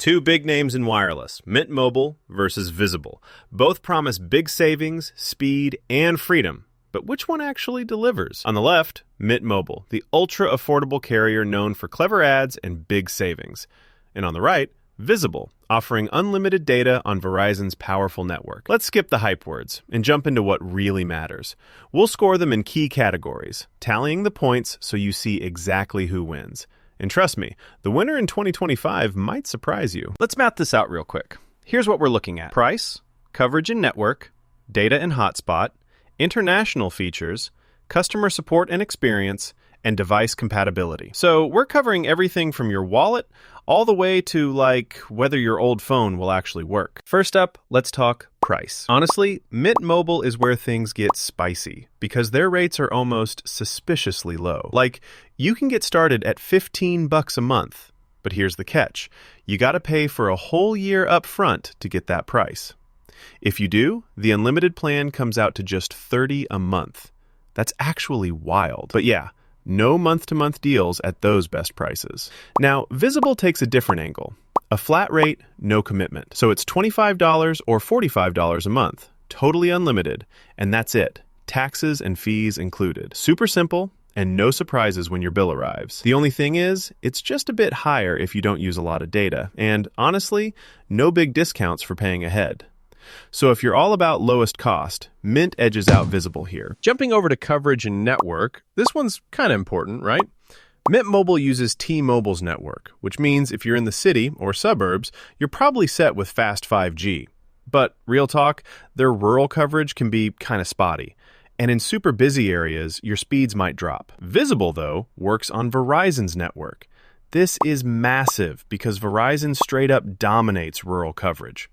Two big names in wireless, Mint Mobile versus Visible. Both promise big savings, speed, and freedom. But which one actually delivers? On the left, Mint Mobile, the ultra-affordable carrier known for clever ads and big savings. And on the right, Visible, offering unlimited data on Verizon's powerful network. Let's skip the hype words and jump into what really matters. We'll score them in key categories, tallying the points so you see exactly who wins. And trust me, the winner in 2025 might surprise you. Let's map this out real quick. Here's what we're looking at. Price, coverage and network, data and hotspot, international features, customer support and experience, and device compatibility. So we're covering everything from your wallet all the way to, like, whether your old phone will actually work. First up, let's talk price. Honestly, Mint Mobile is where things get spicy because their rates are almost suspiciously low. Like, you can get started at $15 a month, but here's the catch. You gotta pay for a whole year up front to get that price. If you do, the unlimited plan comes out to just $30 a month. That's actually wild. But yeah, no month-to-month deals at those best prices. Now, Visible takes a different angle. A flat rate, no commitment. So it's $25 or $45 a month, totally unlimited, and that's it. Taxes and fees included. Super simple, and no surprises when your bill arrives. The only thing is, it's just a bit higher if you don't use a lot of data, and honestly, no big discounts for paying ahead. So if you're all about lowest cost, Mint edges out Visible here. Jumping over to coverage and network, this one's kind of important, right? Mint Mobile uses T-Mobile's network, which means if you're in the city or suburbs, you're probably set with fast 5G. But real talk, their rural coverage can be kind of spotty. And in super busy areas, your speeds might drop. Visible, though, works on Verizon's network. This is massive because Verizon straight up dominates rural coverage.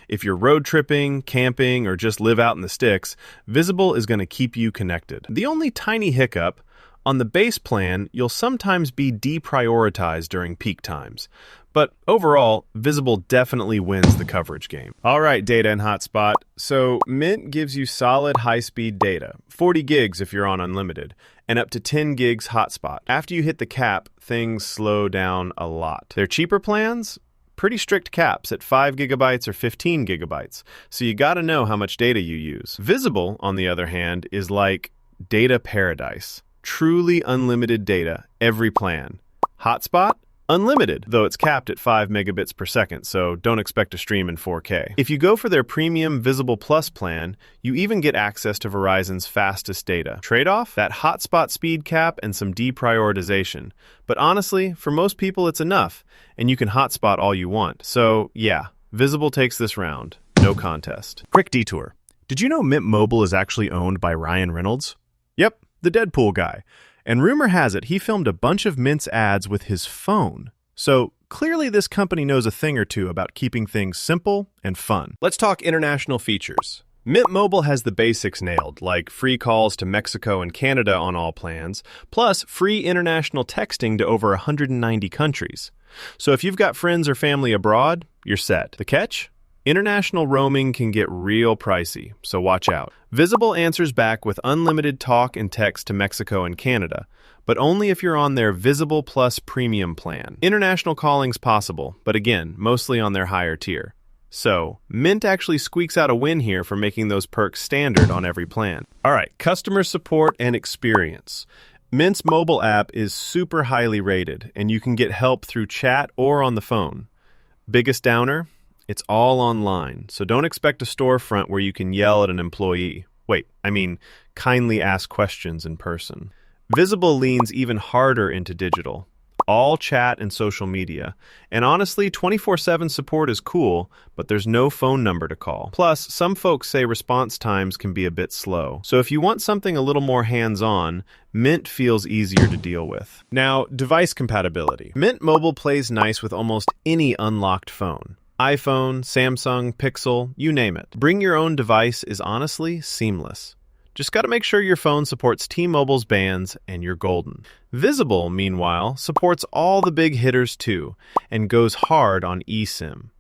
If you're road tripping, camping, or just live out in the sticks, Visible is going to keep you connected. The only tiny hiccup, on the base plan, you'll sometimes be deprioritized during peak times. But overall, Visible definitely wins the coverage game. All right, data and hotspot. So Mint gives you solid high-speed data, 40 gigs if you're on unlimited, and up to 10 gigs hotspot. After you hit the cap, things slow down a lot. Their cheaper plans? Pretty strict caps at 5 gigabytes or 15 gigabytes, so you gotta know how much data you use. Visible, on the other hand, is like data paradise. Truly unlimited data, every plan. Hotspot? Unlimited, though it's capped at 5 megabits per second, so don't expect to stream in 4K. If you go for their premium Visible Plus plan, you even get access to Verizon's fastest data. Trade-off? That hotspot speed cap and some deprioritization. But honestly, for most people it's enough, and you can hotspot all you want. So yeah, Visible takes this round. No contest. Quick detour. Did you know Mint Mobile is actually owned by Ryan Reynolds? Yep, the Deadpool guy. And rumor has it he filmed a bunch of Mint's ads with his phone. So clearly this company knows a thing or two about keeping things simple and fun. Let's talk international features. Mint Mobile has the basics nailed, like free calls to Mexico and Canada on all plans, plus free international texting to over 190 countries. So if you've got friends or family abroad, you're set. The catch? International roaming can get real pricey, so watch out. Visible answers back with unlimited talk and text to Mexico and Canada, but only if you're on their Visible Plus premium plan. International calling's possible, but again, mostly on their higher tier. So, Mint actually squeaks out a win here for making those perks standard on every plan. All right, customer support and experience. Mint's mobile app is super highly rated, and you can get help through chat or on the phone. Biggest downer? It's all online, so don't expect a storefront where you can yell at an employee. Kindly ask questions in person. Visible leans even harder into digital. All chat and social media. And honestly, 24/7 support is cool, but there's no phone number to call. Plus, some folks say response times can be a bit slow. So if you want something a little more hands-on, Mint feels easier to deal with. Now, device compatibility. Mint Mobile plays nice with almost any unlocked phone. iPhone, Samsung, Pixel, you name it. Bring your own device is honestly seamless. Just got to make sure your phone supports T-Mobile's bands and you're golden. Visible, meanwhile, supports all the big hitters too and goes hard on eSIM.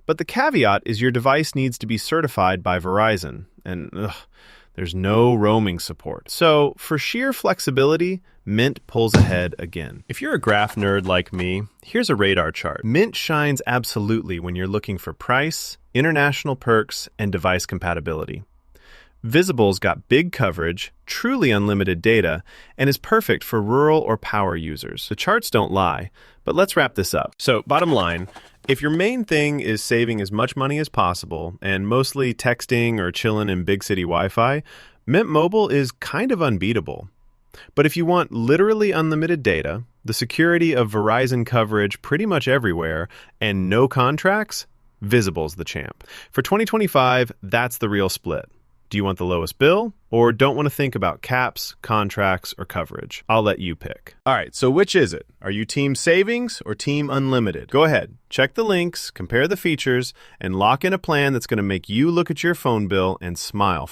But the caveat is your device needs to be certified by Verizon, and There's no roaming support. So, for sheer flexibility, Mint pulls ahead again. If you're a graph nerd like me, here's a radar chart. Mint shines absolutely when you're looking for price, international perks, and device compatibility. Visible's got big coverage, truly unlimited data, and is perfect for rural or power users. The charts don't lie, but let's wrap this up. So, bottom line, If your main thing is saving as much money as possible and mostly texting or chilling in big city Wi-Fi, Mint Mobile is kind of unbeatable. But if you want literally unlimited data, the security of Verizon coverage pretty much everywhere, and no contracts, Visible's the champ. For 2025, that's the real split. Do you want the lowest bill or don't want to think about caps, contracts, or coverage? I'll let you pick. all right, so which is it? Are you team savings or team unlimited? Go ahead, check the links, compare the features, and lock in a plan that's going to make you look at your phone bill and smile for